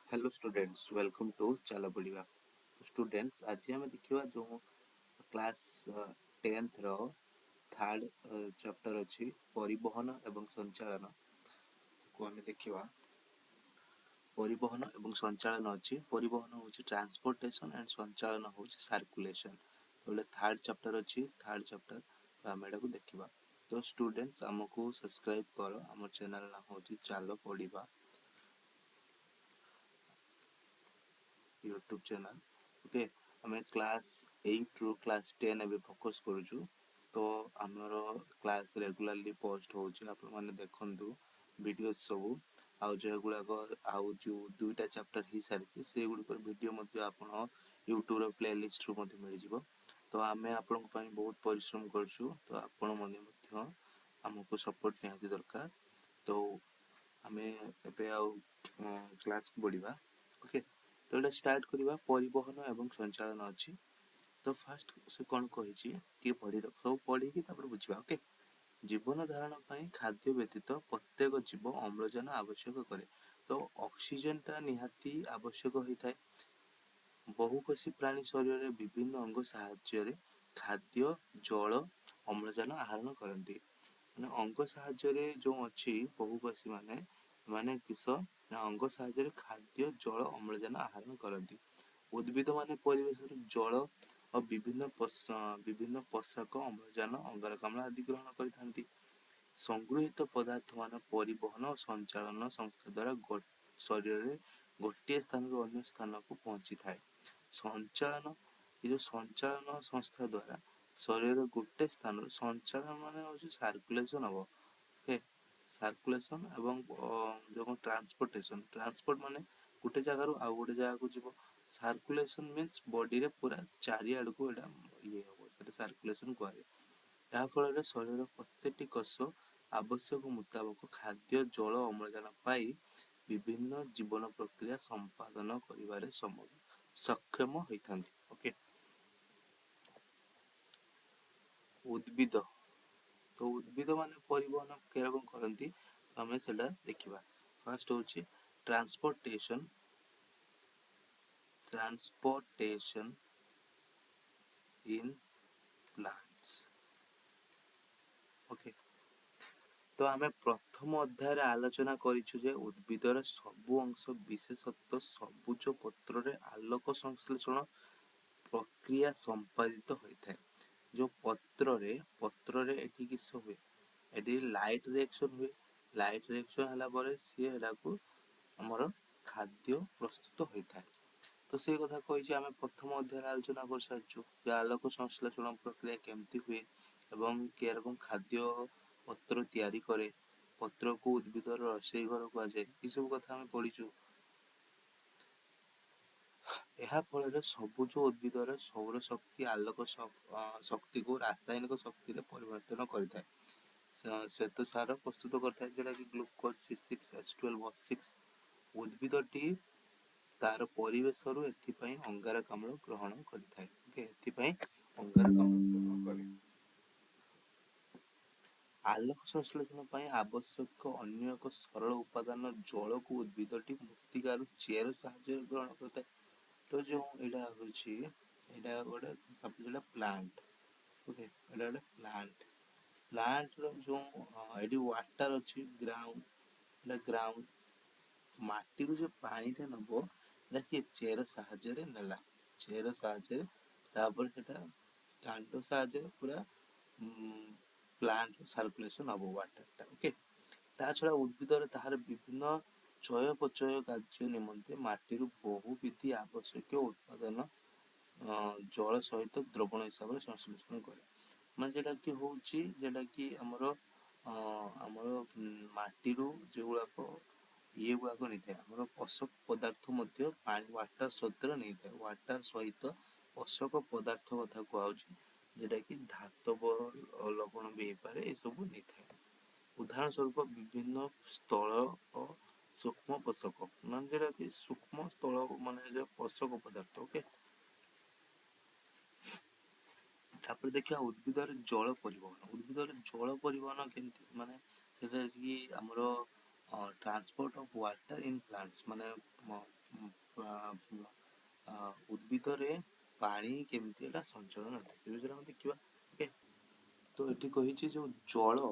Hello students, welcome to चलो पढ़िबा। Students, आज आम देखा जो क्लास 10th रो थर्ड चैप्टर अच्छी परिवहन एवं संचालन को आम देखा। परिवहन एवं संचालन अच्छी परिवहन हूँ ट्रांसपोर्टेशन एंड संचालन हूँ सर्कुलेशन। तो थर्ड चैप्टर अच्छी थर्ड चैप्टर तो आम एटा को देखा। तो स्टूडेंट्स आमको सब्सक्राइब कर आम चैनल नाम हूँ चलो पढ़िबा यूट्यूब चैनल। ओके, आम क्लास 8 रु क्लास 10 एवं फोकस करुचु। तो आमर क्लास रेगुलारली पोस्ट होची आपण माने देखंतु वीडियो सब आउ जो गुड़ाक आउ जो दुईटा चैप्टर ही सारी से गुड़िक वीडियो मध्य आपण यूट्यूब रो प्लेलिस्ट रु मध्य मिल जिवो। तो आमे आपण पई बहुत परिश्रम करछु, तो आपण माने मध्य हमको सपोर्ट निहाती दरकार। तो आमे एबे आउ क्लास को बढ़िबा। ओके, तो एटा स्टार्ट करिबा परिवहन एवं संचालन अछि। तो फास्ट से कौन कही कि पढ़ी सब पढ़ी बुझा। ओके, जीवन धारण पर खाद्य व्यतीत प्रत्येक जीव अम्लजान आवश्यक करे। तो ऑक्सीजन टा निहाती आवश्यक होता है। बहुकोषी प्राणी शरीर में विभिन्न अंग साहाय्य खाद्य जल अम्लजान आहरण करती। माने अंग साहाय्य जो अच्छी बहुकोषी माने माने किस ना अंग साहाय्य खाद्य जल अम्लजान आहरण करती। उद्भिद माने परिवेश जल और विभिन्न पोषक अम्लजान अंगारकाम्ल आदि ग्रहण करथांती। संगृहीत पदार्थ मान परिवहन और संचालन संस्था द्वारा शरीर में गोटे स्थान रू अन्य स्थान को पहुंची थाए। संचालन ये जो संचालन संस्था द्वारा शरीर गोटे स्थान संचालन माने सर्कुलेशन हम। ओके, सर्कुलेशन एवं जो ट्रांसपोर्टेशन ट्रांसपोर्ट माने गोटे जगार आउ गोटे जगह को जीव। सर्कुलेशन मीन्स बॉडी रे पूरा चारिआड को एटा ये हो सर्कुलेशन कहे। या फल शरीर प्रत्येकटी कोष आवश्यक मुताबक खाद्य जल अम्लजान पाई विभिन्न जीवन प्रक्रिया संपादन करिबारे सक्षम होइथांती। ओके, उद्भिद तो उद्भिद माने परिवहन केरकम करती तो आम से देखा। फास्ट हूँ transportation transportation in plants. Okay, तो आम प्रथम अध्याय आलोचना करिछु जे उद्भिदर सबु अंश विशेषतः सबुज पत्र रे आलोक संश्लेषण प्रक्रिया संपादित होता है। जो पत्र रे एटी किस हुए, एटी लाइट रिएक्शन हुए। लाइट रिएक्शन हला परे सी हला को हमर खाद्य प्रस्तुत होता है। तो से कथा कही आम प्रथम अध्याय आलोचना कर सारिछु जे आलोक संश्लेषण प्रक्रिया केमती हुए एवं के रकम खाद्य पत्र तैयारी करे, पत्र को उद्भिदर रोषेई घर कहुए, ये सब कथा आम पढ़ीचु। यह फल सबुज उद्भिदर सौर शक्ति आलोक शक्ति को रासायनिक शक्ति रे परिवर्तन करता है। श्वेत सार प्रस्तुत करता है जोटा कि ग्लूकोज C6H12O6। उद्भिदटी तार परिवेश रु एथिपाई अंगारकाम्ल ग्रहण करता है। ओके, एथिपाई अंगारकाम्ल ग्रहण करे। आलोक संश्लेषण पर आवश्यक अन्य एक सरल उपादान जल को उद्भिदटी मृत्तिकार चेर साहाय्य ग्रहण करता है। तो जो यहाँ गोटे प्लांट। ओके, गोटे प्लांट प्लांट जो ये वाटर अच्छी ग्राउंड ग्राउंड माटी जो पानी टा नब कि चेर साहाय्य नेला। चेर साहाय्य कांड साहाय्य पूरा प्लांट सर्कुलेशन हम वाटर टा। ओके, ता छड़ा उद्भिदर ताहार विभिन्न चयपचय कार्य निमंते माटी बहुविधि आवश्यक उत्पादन जल सहित द्रवण हिसाब से संश्लेषण करे। मैं जेटा कि होची जेटा कि हमर माटी जो गुड़ाक ये गुड़ाक नहीं था आम पोषक पदार्थ पानी वाटर सहित नहीं था। वाटर सहित पोषक पदार्थ कथा कहुची जेटा कि धातव लवण भी पारे ये सब नहीं था। उदाहरण स्वरूप विभिन्न स्थल और सूक्ष्म पोषक मान जेटा कि सूक्ष्म स्थल मान पोषक पदार्थ। ओके, तापर देखिए उद्भिदर जल परिवहन। उद्भिदर जल परिवहन केमती माने कि हमर transport of water in plants माने ଉଦ୍ଭିଦରେ ପାଣି କେମିତି ଏଟା ସଞ୍ଚଳନ ହୋଇଥାଏ ସେ ବିଷୟରେ ଆମେ ଦେଖିବା। ଓକେ, ତ ଏଠି କହିଛି ଯୋଉ ଜଳ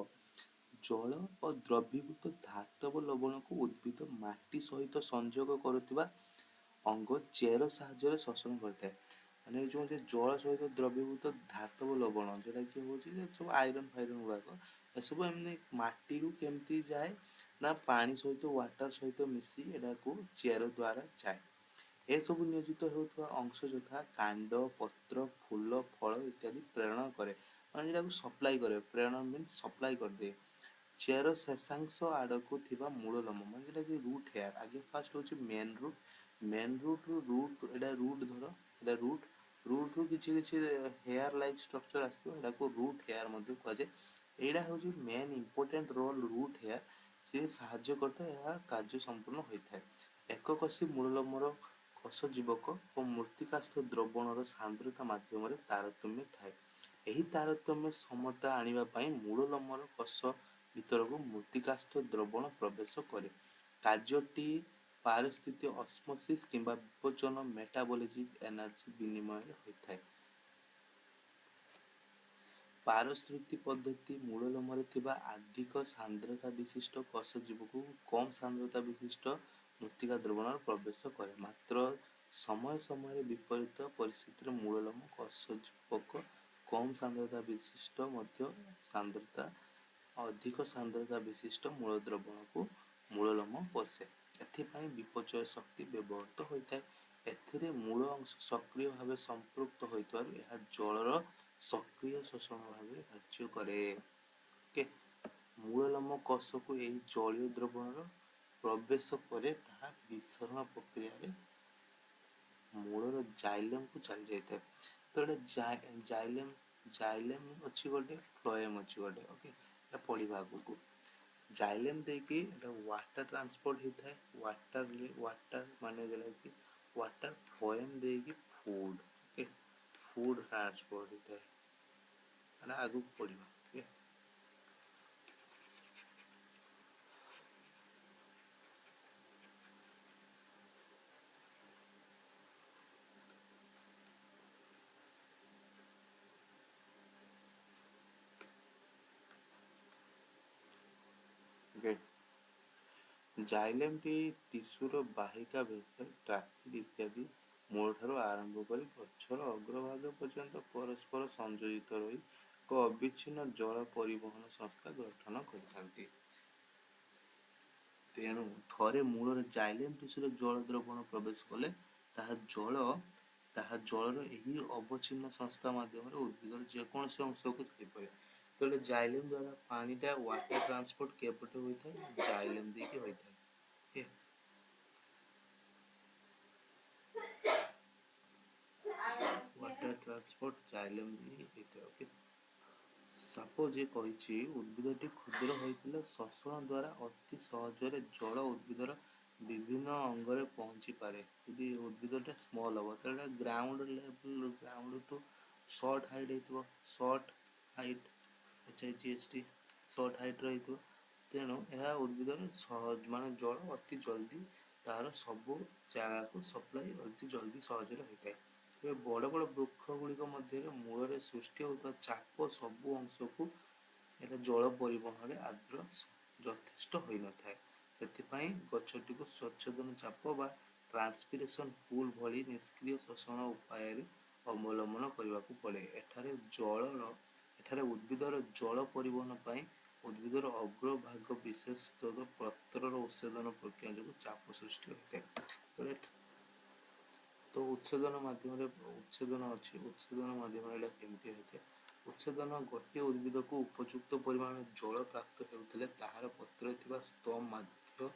ଓ ଦ୍ରବୀଭୂତ ଧାତବ ଲବଣକୁ ଉଦ୍ଭିଦ ମାଟି ସହିତ ସଂଯୋଗ କରୁଥିବା ଅଙ୍ଗ ଚେର ସାହାଯ୍ୟରେ ଶୋଷଣ କରିଥାଏ। ମାନେ ଏଇ ଯୋଉ ଜଳ ସହିତ ଦ୍ରବୀଭୂତ ଧାତବ ଲବଣ ଯୋଉଟା କି ହଉଛି ସବୁ ଆଇରନ୍ ଫାଇରନ୍ ଗୁଡାକ, ଏସବୁ ଏମିତି ମାଟିରୁ କେମିତି ଯାଏ ନା ପାଣି ସହିତ ୱାଟର ସହିତ ମିଶି ଏଟାକୁ ଚେର ଦ୍ଵାରା ଯାଏ। ଏସବୁ ନିୟୋଜିତ ହେଉଥିବା ଅଂଶ ଯଥା କାଣ୍ଡ, ପତ୍ର, ଫୁଲ, ଫଳ ଇତ୍ୟାଦି ପ୍ରେରଣ କରେ। ମାନେ ଯେଟାକୁ ସପ୍ଲାଇ କରେ, ପ୍ରେରଣ ମିନ୍ସ ସପ୍ଲାଇ କରିଦିଏ। ଚେର ଶେଷାଂଶ ଆଡକୁ ଥିବା ମୂଳ ଲୋମ ମାନେ ଯେଟା କି ରୁଟ୍ ହେୟାର, ଆଗେ ଫାଷ୍ଟ ହଉଛି ମେନ୍ ରୁଟ୍ ରୁ ଏଟା ରୁଟ୍ ଧର, ଏଟା ରୁଟ୍ ରୁ କିଛି କିଛି ହେୟାର ଲାଇକ୍ ଷ୍ଟ୍ରକ୍ଚର ଆସିଥିବ, ଏଟାକୁ ରୁଟ୍ ହେୟାର ମଧ୍ୟ କୁହାଯାଏ। ଏଇଟା ହଉଛି main important role root here, ସିଏ ସାହାଯ୍ୟ କରିଥାଏ, ଏହା କାର୍ଯ୍ୟ ସମ୍ପୂର୍ଣ୍ଣ ହୋଇଥାଏ। ଏକକୋଷୀ ମୂଳ ଲୋମର କୋଷ ଜୀବକ ଓ ମୂର୍ତ୍ତିକାସ୍ଥ ଦ୍ରବଣର ସାନ୍ଦ୍ରତା ମାଧ୍ୟମରେ ତାରତମ୍ୟ ଥାଏ। ଏହି ତାରତମ୍ୟ ସମତା ଆଣିବା ପାଇଁ ମୂଳ ଲୋମର କୋଷ ଭିତରକୁ ମୂର୍ତ୍ତିକାସ୍ଥ ଦ୍ରବଣ ପ୍ରବେଶ କରେ। କାର୍ଯ୍ୟଟି ପାରସ୍ଥିତିକ ଅସ୍ମୋସିସ୍ କିମ୍ବା ବିପଚନ ମେଟାବୋଲିଜିକ୍ ଏନର୍ଜି ବିନିମୟରେ ହୋଇଥାଏ। ପାରସ୍ମୃତି ପଦ୍ଧତି ମୂଳ ଲୋମରେ ଥିବା ଅଧିକ ସାନ୍ଦ୍ରତା ବିଶିଷ୍ଟ କୋଷ ଜୀବକୁ କମ୍ ସାନ୍ଦ୍ରତା ବିଶିଷ୍ଟ ମୃତ୍ତିକା ଦ୍ରବଣରେ ପ୍ରବେଶ କରେ। ମାତ୍ର ସମୟ ସମୟରେ ବିପରୀତ ପରିସ୍ଥିତିରେ ମୂଳ ଲୋମ କୋଷ ଜୀବକ କମ୍ ସାନ୍ଦ୍ରତା ବିଶିଷ୍ଟ ମଧ୍ୟ ସାନ୍ଦ୍ରତା ଅଧିକ ସାନ୍ଦ୍ରତା ବିଶିଷ୍ଟ ମୂଳ ଦ୍ରବଣକୁ ମୂଳ ଲୋମ ପୋଷେ। ଏଥିପାଇଁ ବିପଚୟ ଶକ୍ତି ବ୍ୟବହୃତ ହୋଇଥାଏ। ଏଥିରେ ମୂଳ ଅଂଶ ସକ୍ରିୟ ଭାବେ ସମ୍ପୃକ୍ତ ହୋଇଥିବାରୁ ଏହା ଜଳର ସକ୍ରିୟ ଶୋଷଣ ଭାବେ କାର୍ଯ୍ୟ କରେ। ଓକେ, ମୂଳ ଲୋମ କୋଷକୁ ଏହି ଜଳୀୟ ଦ୍ରବଣର ପ୍ରବେଶ ପରେ ତାହା ବିସରଣ ପ୍ରକ୍ରିୟାରେ ମୂଳର ଜାଇଲେମକୁ ଚାଲି ଯାଇଥାଏ। ତ ଏଟା ଜାଇଲେମ ଅଛି ଗୋଟେ, ଫ୍ଲୋଏମ ଅଛି ଗୋଟେ। ଓକେ, ଏଟା ପଢିବା ଆଗକୁ। ଜାଇଲେମ ଦେଇକି ଏଟା ୱାଟର ଟ୍ରାନ୍ସପୋର୍ଟ ହେଇଥାଏ। ୱାଟର ମାନେ ଯୋଉଟା କି ୱାଟର ଫ୍ଲୋଏମ ଦେଇକି ଫୁଡ ଟ୍ରାନ୍ସପୋର୍ଟ ହେଇଥାଏ। ଏଟା ଆଗକୁ ପଢିବା। Okay, okay. ଜାଇଲେମଟି ଟିସୁର ବାହିକା ଭେସେଲ, ଟ୍ରାକିଡ ଇତ୍ୟାଦି ମୂଳଠାରୁ ଆରମ୍ଭ କରି ଗଛର ଅଗ୍ରଭାଗ ପର୍ଯ୍ୟନ୍ତ ପରସ୍ପର ସଂଯୋଜିତ ରହି ଏକ ଅବିଚ୍ଛିନ୍ନ ଜଳ ପରିବହନ ସଂସ୍ଥା ଗଠନ କରିଥାନ୍ତି। ତେଣୁ ଥରେ ମୂଳରେ ଜାଇଲେମ ଟିସୁରେ ଜଳ ଦ୍ରବଣ ପ୍ରବେଶ କଲେ ତାହା ଜଳର ଏହି ଅବଚ୍ଛିନ୍ନ ସଂସ୍ଥା ମାଧ୍ୟମରେ ଉଦ୍ଭିଦର ଯେକୌଣସି ଅଂଶକୁ ଯାଇପାରେ। ତେଣୁ ଜାଇଲେମ ଦ୍ଵାରା ପାଣିଟା ୱାଟର ଟ୍ରାନ୍ସପୋର୍ଟ କେପଟେ ହୋଇଥାଏ, ଜାଇଲେମ ଦେଇକି ହୋଇଥାଏ। ଓକେ, ୱାଟର ଟ୍ରାନ୍ସପୋର୍ଟ ଜାଇଲେମ ଦେଇକି ହୋଇଥାଏ। ଓକେ, ସାପୋଜ କହିଛି ଉଦ୍ଭିଦଟି କ୍ଷୁଦ୍ର ହୋଇଥିଲେ ଶୋଷଣ ଦ୍ୱାରା ଅତି ସହଜରେ ଜଳ ଉଦ୍ଭିଦର ବିଭିନ୍ନ ଅଙ୍ଗରେ ପହଞ୍ଚି ପାରେ। ଯଦି ଉଦ୍ଭିଦଟା ସ୍ମଲ ହବ ତାହେଲେ ଗ୍ରାଉଣ୍ଡ ଟୁ ସର୍ଟ ହାଇଟ୍ ହେଇଥିବ, short height HIGHT short height ରହିଥିବ। ତେଣୁ ଏହା ଉଦ୍ଭିଦର ମାନେ ଜଳ ଅତି ଜଲ୍ଦି ତାର ସବୁ ଜାଗାକୁ ସପ୍ଲାଇ ଅତି ଜଲ୍ଦି ସହଜରେ ହୋଇଥାଏ। ଏବେ ବଡ଼ ବଡ଼ ବୃକ୍ଷ ଗୁଡିକ ମଧ୍ୟରେ ମୂଳରେ ସୃଷ୍ଟି ହେଉଥିବା ଚାପ ସବୁ ଅଂଶକୁ ଏଟା ଜଳ ପରିବହନରେ ଆଦ୍ର ଯଥେଷ୍ଟ ହୋଇନଥାଏ। ସେଥିପାଇଁ ଗଛଟିକୁ ସ୍ୱଚ୍ଛଦନ ଚାପ ବା ଟ୍ରାନ୍ସପିରେସନ ପୁଲ ଭଳି ନିଷ୍କ୍ରିୟ ଶୋଷଣ ଉପାୟରେ ଅବଲମ୍ବନ କରିବାକୁ ପଡେ। ଏଠାରେ ଉଦ୍ଭିଦର ଜଳ ପରିବହନ ପାଇଁ ଉଦ୍ଭିଦର ଅଗ୍ରଭାଗ ବିଶେଷତଃ ପତ୍ରର ଉଚ୍ଛେଦନ ପ୍ରକ୍ରିୟା ଯୋଗୁଁ ଚାପ ସୃଷ୍ଟି ହୋଇଥାଏ। ତ ଉଚ୍ଛେଦନ ମାଧ୍ୟମରେ ଏଇଟା କେମିତି ହୋଇଥାଏ? ଉଚ୍ଛେଦନ ଗୋଟିଏ ଉଦ୍ଭିଦକୁ ଉପଯୁକ୍ତ ପରିମାଣର ଜଳ ପ୍ରାପ୍ତ ହେଉଥିଲେ ତାହାର ପତ୍ରରେ ଥିବା ସ୍ତମ୍ ମାଧ୍ୟ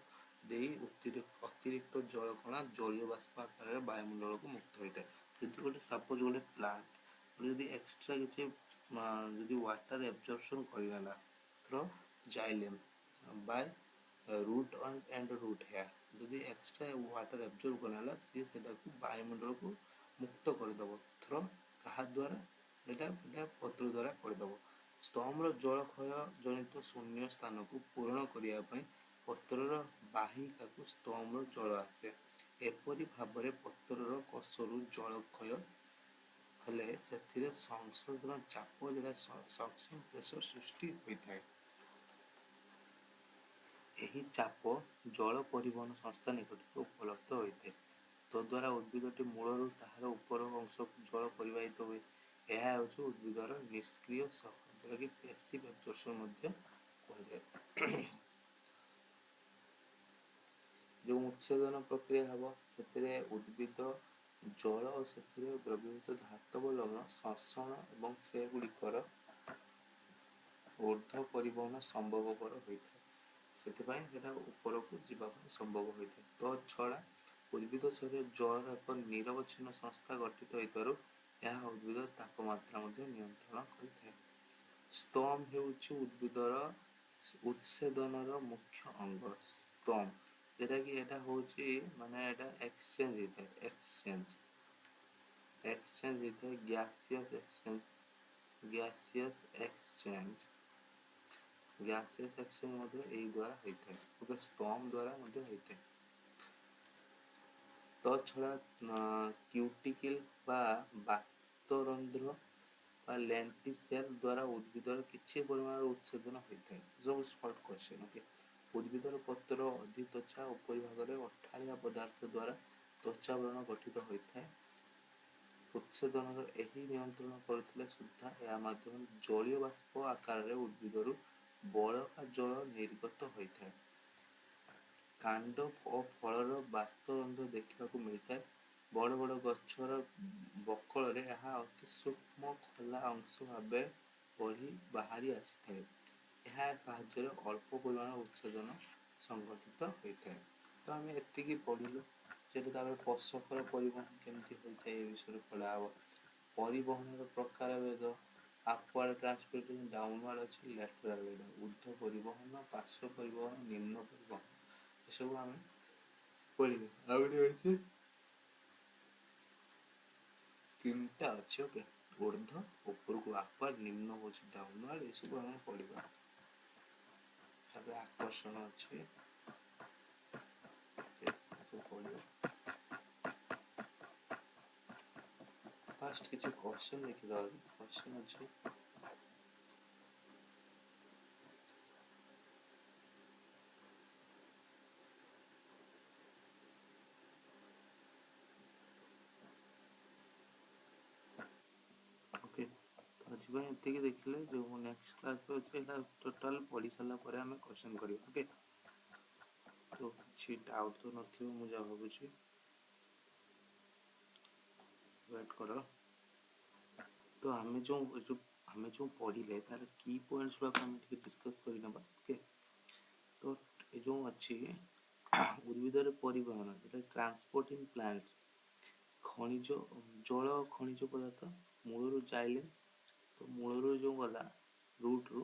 ଦେଇ ଅତିରିକ୍ତ ଜଳ କଣା ଜଳୀୟ ବାଷ୍ପ ଆକାରରେ ବାୟୁମଣ୍ଡଳକୁ ମୁକ୍ତ ହୋଇଥାଏ। ଯଦି ଗୋଟେ ସାପୋଜ ଗୋଟେ ପ୍ଲାଣ୍ଟ ଯଦି ଏକ୍ସଟ୍ରା କିଛି ଯଦି ୱାଟର ଏବଜର୍ପସନ କରିଗଲା through xylem by root and root hair, ଯଦି ଏକ୍ସଟ୍ରା ୱାଟର ଏବଜର୍ବ କରାଗଲା ସିଏ ସେଟାକୁ ବାୟୁମଣ୍ଡଳକୁ ମୁକ୍ତ କରିଦବ ଥ୍ରୋ କାହା ଦ୍ୱାରା ଏଟା ପତ୍ର ଦ୍ୱାରା କରିଦବ। ଷ୍ଟମ୍ର ଜଳକ୍ଷୟ ଜନିତ ଶୂନ୍ୟ ସ୍ଥାନକୁ ପୂରଣ କରିବା ପାଇଁ ପତ୍ରର ବାହିକାକୁ ଷ୍ଟମ୍ର ଜଳ ଆସେ। एपरि भाବରେ पत्रर कोषरू जलक्षय हेले से संशोधन चाप जोटा सक्शन प्रेशर सृष्टि होता है। यही चाप जल परिवहन संस्था निकट उपलब्ध होता है। तद्वारा उद्भिदटी मूलरू ताहार उपर अंश जल परिवाहित हुए। यह हूँ उद्भिदर निष्क्रिय शक जोटा कि पैसिव एब्जॉर्प्शन कहुए। जो उच्छेदन प्रक्रिया हम से उद्भिद जल और से द्रवीभूत धातव लवण ଶ୍ୱସନ और से गुड़िकर ऊर्ध्व परिवहन संभवपर होता है। ସେଥିପାଇଁ ସେଟା ଉପରକୁ ଯିବା ପାଇଁ ସମ୍ଭବ ହୋଇଥାଏ। ତ ଛଡ଼ା ଉଦ୍ଭିଦ ଶରୀରରେ ଜଳର ଏକ ନିରବଚ୍ଛିନ୍ନ ସଂସ୍ଥା ଗଠିତ ହୋଇଥିବାରୁ ଏହା ଉଦ୍ଭିଦ ତାପମାତ୍ରା ମଧ୍ୟ ନିୟନ୍ତ୍ରଣ କରିଥାଏ। ଷ୍ଟମ୍ ହେଉଛି ଉଦ୍ଭିଦର ଉଚ୍ଛେଦନର ମୁଖ୍ୟ ଅଙ୍ଗ। ଷ୍ଟମ୍ ଯେଉଁଟାକି ଏଇଟା ହେଉଛି ମାନେ ଏଇଟା ଏକ୍ସଚେଞ୍ଜ ହେଇଥାଏ। ଏକ୍ସଚେଞ୍ଜ ହେଇଥାଏ ଗ୍ୟାସିୟସ୍ ଏକ୍ସଚେଞ୍ଜ ମଧ୍ୟ ଏହି ଦ୍ୱାରା ହୋଇଥାଏ। ଗୋଟେ ଷ୍ଟମ୍ ଦ୍ୱାରା ମଧ୍ୟ ହୋଇଥାଏ। ତ ଛଡ଼ା କ୍ୟୁଟିକିଲ୍ ବା ବାତରନ୍ଧ୍ର ବା ଲେଣ୍ଟିସେଲ୍ ଦ୍ୱାରା ଉଦ୍ଭିଦର କିଛି ପରିମାଣର ଉଚ୍ଛେଦନ ହୋଇଥାଏ। ସବୁ ସର୍ଟ କ୍ୱେଶ୍ଚନ୍ ଓକେ। ଉଦ୍ଭିଦର ପତ୍ର ଅଧିତ୍ୱଚା ଉପରି ଭାଗରେ ଅଠାଳିଆ ପଦାର୍ଥ ଦ୍ୱାରା ତ୍ୱଚାବରଣ ଗଠିତ ହୋଇଥାଏ। ଉଚ୍ଛେଦନର ଏହି ନିୟନ୍ତ୍ରଣ କରୁଥିଲେ ସୁଦ୍ଧା ଏହା ମାଧ୍ୟମରେ ଜଳୀୟ ବାଷ୍ପ ଆକାରରେ ଉଦ୍ଭିଦରୁ ବଳକା ଜଳ ନିର୍ଗତ ହୋଇଥାଏ। କାଣ୍ଡ ଓ ଫଳର ବାତରନ୍ଧ୍ର ଦେଖିବାକୁ ମିଳିଥାଏ। ବଡ଼ ବଡ଼ ଗଛର ବକଳରେ ଏହା ଅତି ସୂକ୍ଷ୍ମ ଖୋଲା ଅଂଶ ଭାବେ ବଢ଼ି ବାହାରି ଆସିଥାଏ। ଏହା ସାହାଯ୍ୟରେ ଅଳ୍ପ ପରିମାଣ ଉଚ୍ଛେଦନ ସଂଘଟିତ ହୋଇଥାଏ। ତ ଆମେ ଏତିକି ପଢ଼ିଲୁ। ସେଠି ତାପରେ ପୋଷକର ପରିବହନ କେମିତି ହୋଇଥାଏ ଏ ବିଷୟରେ ପଢ଼ା ହେବ। ପରିବହନର ପ୍ରକାର ଭେଦ ଆପୱାର୍ଡ ଟ୍ରାନ୍ସପୋର୍ଟେସନ ଡାଉନୱାର୍ଡ ଅଛି ଲେଟରାଲ ঊର୍ଧ୍ୱ ପରିବହନ ପାର୍ଶ୍ୱ ପରିବହନ ନିମ୍ନ ପରିବହନ ଏସବୁ ଆମେ ପଢ଼ିବା। ଆଉ ଗୋଟେ ଅଛି ତିନିଟା ଅଛି ଓକେ। ঊର୍ଧ୍ୱ ଉପରକୁ ଆପୱାର୍ଡ ନିମ୍ନ ହେଉଛି ଡାଉନୱାର୍ଡ ଏସବୁ ଆମେ ପଢ଼ିବା। ତାପରେ ଆକର୍ଷଣ ଅଛି ପଢ଼ିବା। ଫାଷ୍ଟ କିଛି କ୍ୱେଶ୍ଚନ୍ ଦେଖିଦେବା। କ୍ୱେଶ୍ଚନ୍ ଅଛି ଓକେ। ତ ଆଜି ପାଇଁ ଏତିକି ଦେଖିଲେ। ଯେଉଁ ନେକ୍ସଟ କ୍ଲାସ୍ ଅଛି ଏଇଟା ଟୋଟାଲ ପଢ଼ି ସାରିଲା ପରେ ଆମେ କ୍ୱେଶ୍ଚନ୍ କରିବା ଓକେ। ତ କିଛି ଡାଉଟ୍ ତ ନଥିବ ମୁଁ ଯାହା ଭାବୁଛି। ୱେଟ୍ କର। ତ ଆମେ ଯେଉଁ ପଢ଼ିଲେ ତାର କି ପଏଣ୍ଟସ୍ ଗୁଡ଼ାକ ଆମେ ଟିକେ ଡିସ୍କସ୍ କରିନେବା ଓକେ। ତ ଏ ଯେଉଁ ଅଛି ଉଦ୍ଭିଦର ପରିବହନ ଯେଟା ଟ୍ରାନ୍ସପୋର୍ଟିଂ ପ୍ଲାଣ୍ଟସ୍ ଖଣିଜ ଜଳ ଖଣିଜ ପଦାର୍ଥ ମୂଳରୁ ଜାଇଲେମ୍। ତ ମୂଳରୁ ଯେଉଁ ଗଲା ରୁଟ୍ରୁ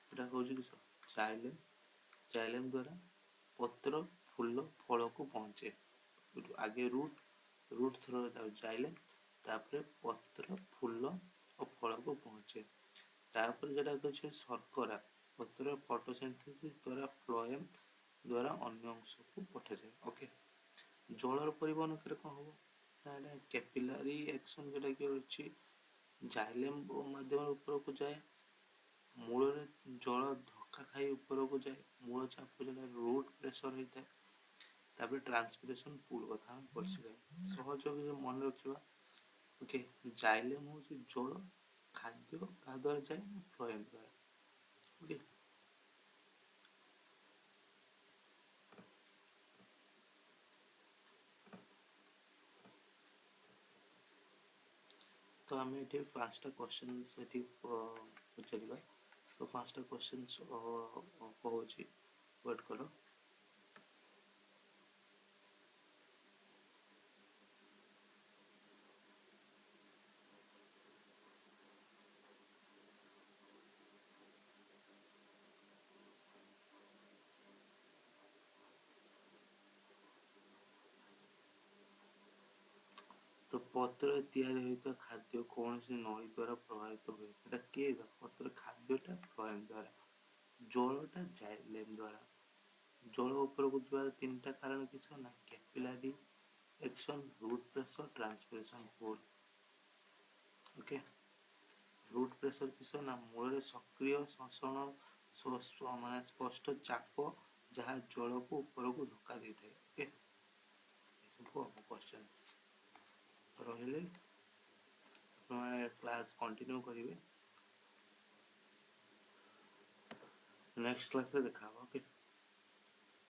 ଏଟା ହେଉଛି କିସ ଜାଇଲେମ୍ ଦ୍ୱାରା ପତ୍ର ଫୁଲ ଫଳକୁ ପହଞ୍ଚେ। ଆଗେ ରୁଟ୍ ଥ୍ରୋ ଜାଇଲେମ୍ ତାପରେ ପତ୍ର ଫୁଲ ଓ ଫଳକୁ ପହଞ୍ଚେ। ତାପରେ যেটা ଅଛି ଶର୍କରା ପତ୍ର ଫଟୋସିନ୍ଥେସିସ୍ ଦ୍ୱାରା ଫ୍ଲୋଏମ୍ ଦ୍ୱାରା ଅନ୍ୟ ଅଂଶକୁ ପଠାଯାଏ ଓକେ। ଜଳର ପରିବହନ କରେ କ'ଣ ହେବ ନା ଏଇଟା କ୍ୟାପିଲାରୀ ଆକ୍ସନ୍ ଯେଉଁଟାକି ଅଛି ଜାଇଲେମ୍ ମାଧ୍ୟମରେ ଉପରକୁ ଯାଏ। ମୂଳରେ ଜଳ ଧକ୍କା ଖାଇ ଉପରକୁ ଯାଏ। ମୂଳ ଚାପ ଯେଉଁଟା ରୁଟ୍ ପ୍ରେସର ହେଇଥାଏ। ତାପରେ ଟ୍ରାନ୍ସପିରେସନ୍ ପୁଲ୍ କଥା ଆମେ ପଢ଼ିବା। ସହଜ ମନେ ରଖିବା ଓକେ। ଜାଇଲେମ୍ ହେଉଛି ଜଳ ଖାଦ୍ୟ କାହା ଦ୍ୱାରା ଯାଏ ଫ୍ଲୋଏମ୍ ଦ୍ୱାରା ଓକେ। ତ ଆମେ ଏଠି ପାଞ୍ଚଟା କ୍ୱେଶ୍ଚନ୍ ସେଠି ପଚାରିବା। ତ ପାଞ୍ଚଟା କ୍ୱେଶ୍ଚନ୍ କହୁଛି ୱେଟ୍ କର। ତ ପତ୍ରରେ ତିଆରି ହୋଇଥିବା ଖାଦ୍ୟ କୌଣସି ନଳୀ ଦ୍ୱାରା ପ୍ରଭାବିତ ହୁଏ। ସେଟା କିଏ ପତ୍ର ଖାଦ୍ୟଟା ଫ୍ଲୋଏମ୍ ଦ୍ୱାରା ଜଳଟା ଜାଇଲେମ୍ ଦ୍ୱାରା ଜଳ ଉପରକୁ ଯିବାର ତିନିଟା କାରଣ କିସ ନା capillary action, root pressure, transpiration होल। ओके, रूट प्रेशर किस ना मूल सक्रिय शोषण मान स्पष्ट चाप जहाँ जल को ऊपर को धक्का दे थाए। ओके, सब क्वेश्चन रहिले क्लास कंटिन्यू करेंगे नेक्स्ट क्लास देखा। ओके।